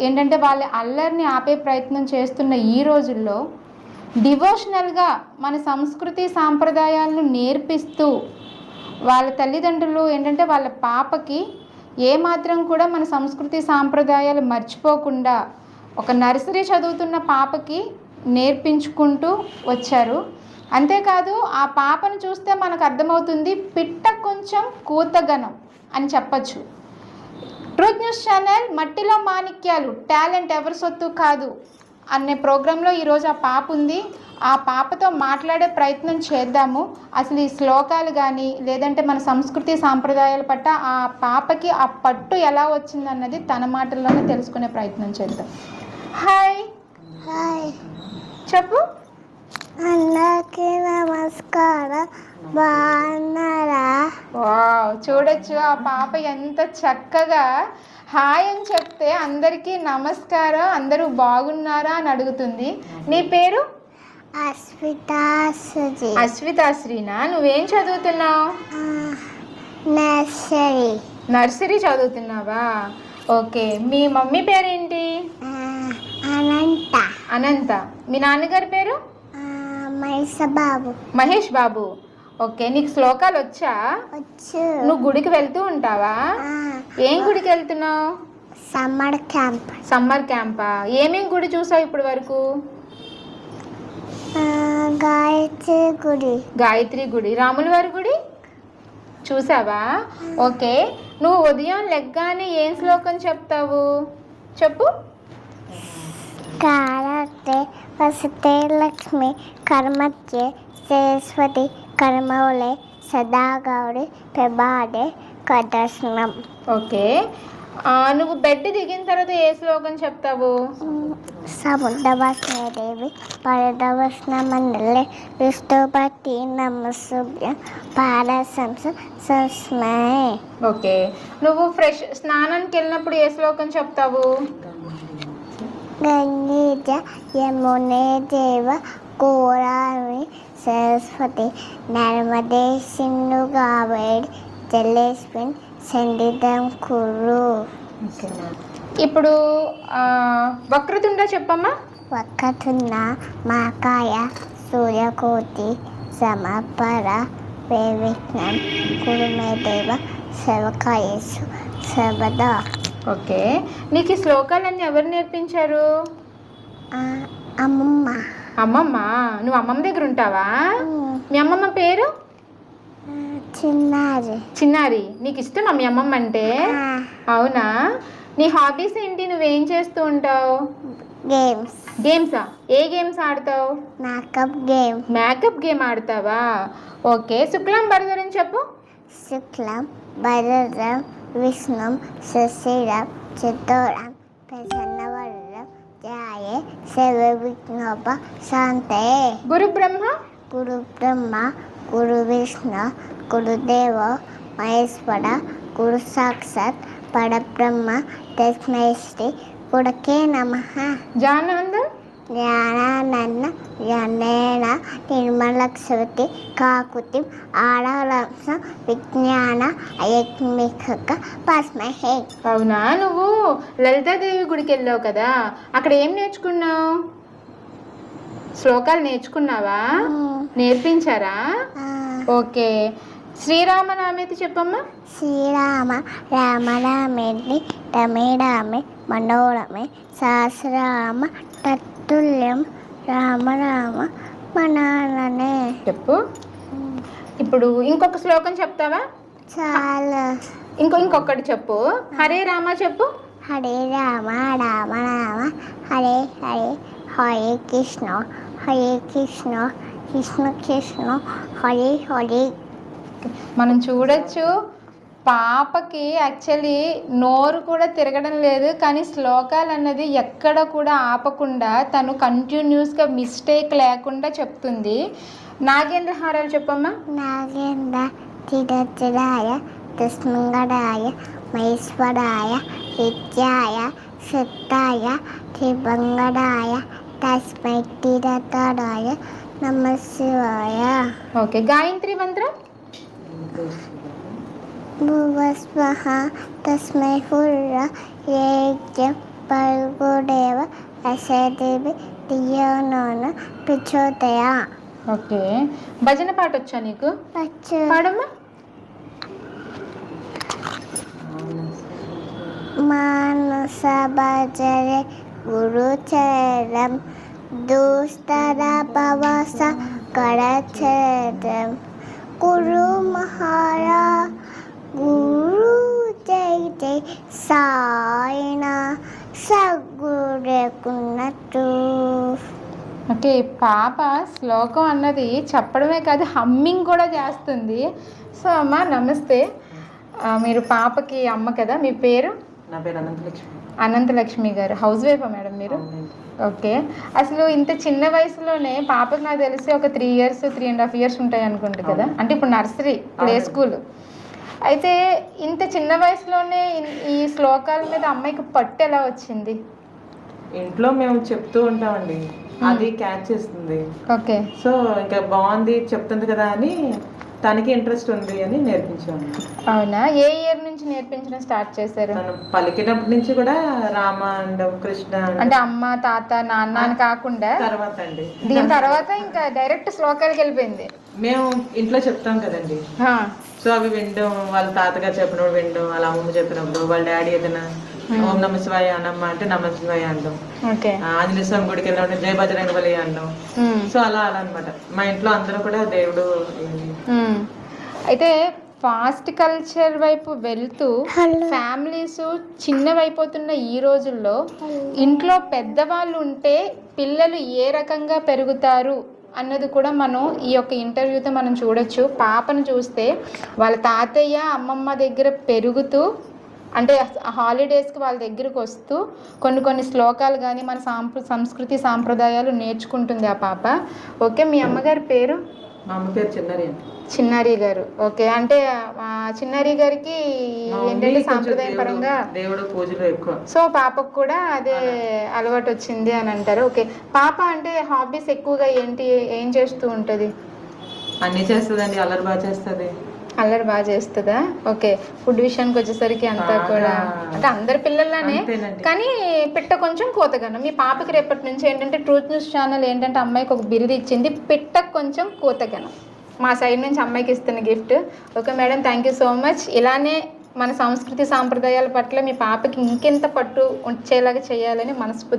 ఏంటంటే వాళ్ళ అల్లరిని ఆపే ప్రయత్నం చేస్తున్న ఈ రోజుల్లో డివోషనల్గా మన సంస్కృతి సాంప్రదాయాలను నేర్పిస్తూ వాళ్ళ తల్లిదండ్రులు ఏంటంటే వాళ్ళ పాపకి ఏమాత్రం కూడా మన సంస్కృతి సాంప్రదాయాలు మర్చిపోకుండా ఒక నర్సరీ చదువుతున్న పాపకి నేర్పించుకుంటూ వచ్చారు. అంతేకాదు ఆ పాపను చూస్తే మనకు అర్థమవుతుంది పిట్ట కొంచెం కూతగనం అని చెప్పచ్చు. ట్రూత్ న్యూస్ ఛానల్ మట్టిలో మాణిక్యాలు టాలెంట్ ఎవరి సొత్తు కాదు అనే ప్రోగ్రాంలో ఈరోజు ఆ పాప ఉంది. ఆ పాపతో మాట్లాడే ప్రయత్నం చేద్దాము. అసలు ఈ శ్లోకాలు కానీ లేదంటే మన సంస్కృతి సాంప్రదాయాల పట్ల ఆ పాపకి ఆ పట్టు ఎలా వచ్చిందన్నది తన మాటల్లోనే తెలుసుకునే ప్రయత్నం చేద్దాం. హాయ్ హాయ్ చెప్పు. అందరికీ నమస్కారం. బాగున్నారా? వావ్, చూడొచ్చు ఆ పాప ఎంత చక్కగా హాయ్ అని చెప్తే అందరికీ నమస్కారం, అందరూ బాగున్నారా అని అడుగుతుంది. నీ పేరు? అశ్వితాశ్రీ. అశ్వితాశ్రీనా? నువ్వేం చదువుతున్నావు? నర్సరీ. నర్సరీ చదువుతున్నావా? ఓకే. మీ మమ్మీ పేరేంటి? అనంత. అనంత. మీ నాన్నగారి పేరు? మహేష్ బాబు. మహేష్ బాబు. ఓకే. నీకు శ్లోకాలు వచ్చా? వచ్చు. నువ్వు గుడికి వెళ్తూ ఉంటావా? ఏం గుడికి వెళ్తున్నావు? Summer camp. Summer CAMPA? ఏమేం గుడి చూసావు ఇప్పుడు వరకు? గాయత్రి గుడి. గాయత్రి గుడి. రాముల వారి గుడి చూసావా? ఓకే. నువ్వు ఉదయం లెగ్గానే ఏం శ్లోకం చెప్తావు చెప్పు. కారతే వసతే లక్ష్మి కర్మత్యే సరస్వతి కర్మౌలే సదా గౌరి ప్రభాడే కదర్శనం. ఓకే. నువ్వు బెడ్ దిగిన తర్వాత ఏ శ్లోకం చెప్తావు? సముద్రవస్నేదేవి పరదవస్న మండలే విష్ణుపతి నమస్సుభ్యం పారశంస సస్మై. ఓకే. నువ్వు ఫ్రెష్ స్నానానికి వెళ్ళినప్పుడు ఏ శ్లోకం చెప్తావు? గంగేజ యమునే దేవ గోదావరి సరస్వతి నర్మదే సింధు కావేరి జలేస్మిన్ సన్నిధం కురు. ఇప్పుడు వక్రతుండ చెప్పమ్మా. వక్రతుండ మహాకాయ సూర్యకోటి సమపర విఘ్నం కురుమే దేవ సర్వకార్యేషు సర్వదా. ఓకే. నీకు ఈ శ్లోకాలన్నీ ఎవరు నేర్పించారు? అమ్మమ్మ. అమ్మమ్మ. నువ్వు అమ్మమ్మ దగ్గర ఉంటావా? మీ అమ్మమ్మ పేరు? చిన్నారి. చిన్నారి. నీకు ఇష్టమా మీ అమ్మమ్మ అంటే? అవునా? నీ హాబీస్ ఏంటి? నువ్వేం చేస్తూ ఉంటావు? గేమ్స్. గేమ్సా? ఏ గేమ్స్ ఆడతావు? Makeup game. మేకప్ గేమ్ ఆడతావా? ఓకే. శుక్లం భరధరం చెప్పు. శుక్లం భరధరం విష్ణుం శశిరం చతురం ప్రసన్నవదనం ధ్యాయే సర్వవిఘ్నోప శాంతే. గురు బ్రహ్మ. గురు బ్రహ్మ గురు విష్ణు గురుదేవో మహేశ్వర గురు సాక్షాత్ పరబ్రహ్మ తస్మై శ్రీ గురుకే నమః. జానానందం. జ్ఞానానంద జ్ఞానేన నిర్మలక్షవతి కాకుతి ఆడలంస విజ్ఞాన అయజ్ఞిక పస్మహే. అవునా? నువ్వు లలితాదేవి గుడికి వెళ్ళావు కదా, అక్కడ ఏం నేర్చుకున్నావు? శ్లోకాలు నేర్చుకున్నావా? నేర్పించారా? ఓకే. శ్రీరామనామేతి చెప్పమ్మా. శ్రీరామ రామ రామేతి రమే రామే మనోరమే సహస్రరామ తత్తుల్యం రామ రామ మనాలనే. చెప్పు. ఇప్పుడు ఇంకొక శ్లోకం చెప్తావా? చాలా. ఇంకొకటి చెప్పు. హరే రామ చెప్పు. హరే రామ రామ రామ హరే హరే హరే కృష్ణ హరే కృష్ణ కృష్ణ కృష్ణ హరే హరే. మనం చూడొచ్చు పాపకి యాక్చువల్లీ నోరు కూడా తిరగడం లేదు, కానీ శ్లోకాలు అన్నది ఎక్కడ కూడా ఆపకుండా తను కంటిన్యూస్గా మిస్టేక్ లేకుండా చెప్తుంది. నాగేంద్ర హారాలు చెప్పమ్మా. నాగేంద్ర తిరచిరాయ తస్మంగడాయ మహేశ్వరాయ విద్యాయ సత్తాయ త్రిభంగడాయ తస్మై తిరతరాయ నమ శివాయ. ఓకే. గాయత్రి మంత్రం. భువస్వహ తస్మై హుర్ర ఏక్యం పరుగుదేవ యశదేవి దియోనోను పిచ్చోదయ. ఓకే, భజన పాట వచ్చా నీకు? వచ్చు. పాడమ్మా. మానస భజరే గురుచరం దుస్తర భవస కరచరం గురు మహారా గురు జై జై సాయన సగురెకున్నట్టు. ఓకే, పాప శ్లోకం అన్నది చెప్పడమే కాదు హమ్మింగ్ కూడా చేస్తుంది. సో అమ్మ నమస్తే. మీరు పాపకి అమ్మ కదా, మీ పేరు? నా పేరు అనంతలక్ష్మి. అనంతలక్ష్మి గారు హౌస్ వైఫా మేడం మీరు? ఓకే, అసలు ఇంత చిన్న వయసులోనే పాపకు నాకు తెలిసి ఒక 3 years 3.5 years ఉంటాయి అనుకుంటా కదా, అంటే ఇప్పుడు నర్సరీ ప్లే స్కూల్. అయితే ఇంత చిన్న వయసులోనే ఈ శ్లోకాల మీద అమ్మాయికి పట్టు ఎలా వచ్చింది? ఇంట్లో మేము చెప్తూ ఉంటామండి, అది క్యాచ్ చేస్తుంది. ఓకే, సో ఇంకా బాగుంది చెప్తుంది కదా అని తనకి ఇంట్రెస్ట్ ఉంది అని నేర్పించాము. అవునా? ఏ ఇయర్ నుంచి నేర్పించడం స్టార్ట్ చేశారు? తను పలికినప్పటి నుంచి కూడా రామ అండం కృష్ణ అంటే అమ్మ తాత నాన్న అని కాకుండా తర్వాత అండి, దీని తర్వాత ఇంకా డైరెక్ట్ శ్లోకాలకి వెళ్ళిపోయింది. మేము ఇంట్లో చెప్తాం కదండి, సో అవి వినడం, వాళ్ళ తాతగారు చెప్పినప్పుడు వినడం, వాళ్ళ అమ్మమ్మ చెప్పినప్పుడు, వాళ్ళ డాడీ ఏదైనా ఓం నమ శివాయ అనమ్మ అంటే నమ శివాయ అనడం, ఓకే, ఆంజనేయ స్వామి గుడికి వెళ్ళినప్పుడు జయ బజరంగ బలి అనడం. సో అలా అనమాట మా ఇంట్లో అందరూ కూడా దేవుడు. అయితే ఫాస్ట్ కల్చర్ వైపు వెళ్తూ ఫ్యామిలీస్ చిన్నవైపోతున్న ఈ రోజుల్లో ఇంట్లో పెద్దవాళ్ళు ఉంటే పిల్లలు ఏ రకంగా పెరుగుతారు అన్నది కూడా మనం ఈ యొక్క ఇంటర్వ్యూతో మనం చూడొచ్చు. పాపను చూస్తే వాళ్ళ తాతయ్య అమ్మమ్మ దగ్గర పెరుగుతూ, అంటే హాలిడేస్కి వాళ్ళ దగ్గరకు వస్తూ కొన్ని శ్లోకాలు కానీ మన సంస్కృతి సాంప్రదాయాలు నేర్చుకుంటుంది ఆ పాప. ఓకే, మీ అమ్మగారి పేరు? మా అమ్మ పేరు చిన్నారి. చిన్నారి గారు. ఓకే, అంటే చిన్నారి గారికి ఏంటంటే సాంప్రదాయ పరంగా దేవుడు పూజలు ఎక్కువ, సో పాపకు కూడా అదే అలవాటు వచ్చింది అని అంటారు. ఓకే, పాప అంటే హాబీస్ ఎక్కువగా ఏంటి, ఏం చేస్తూ ఉంటుంది? అన్నీ చేస్తుందండి, అల్లరి బాగా చేస్తుంది. అల్లరి బాగా చేస్తుందా? ఓకే, ఫుడ్ విషయానికి వచ్చేసరికి అంతా కూడా అంటే అందరి పిల్లల్లానే, కానీ పిట్ట కొంచెం కూతగనం. మీ పాపకి రేపటి నుంచి ఏంటంటే ట్రూత్ న్యూస్ ఛానల్ ఏంటంటే అమ్మాయికి ఒక బిరుదు ఇచ్చింది, పిట్ట కొంచెం కూతగనం. మా సైడ్ నుంచి అమ్మాయికి ఇస్తున్న gift. Okay madam, thank you so much. ఇలానే మన సంస్కృతి సాంప్రదాయాల పట్ల మీ పాపకి ఇంకెంత పట్టు వచ్చేలాగా చేయాలని మనస్ఫూర్తి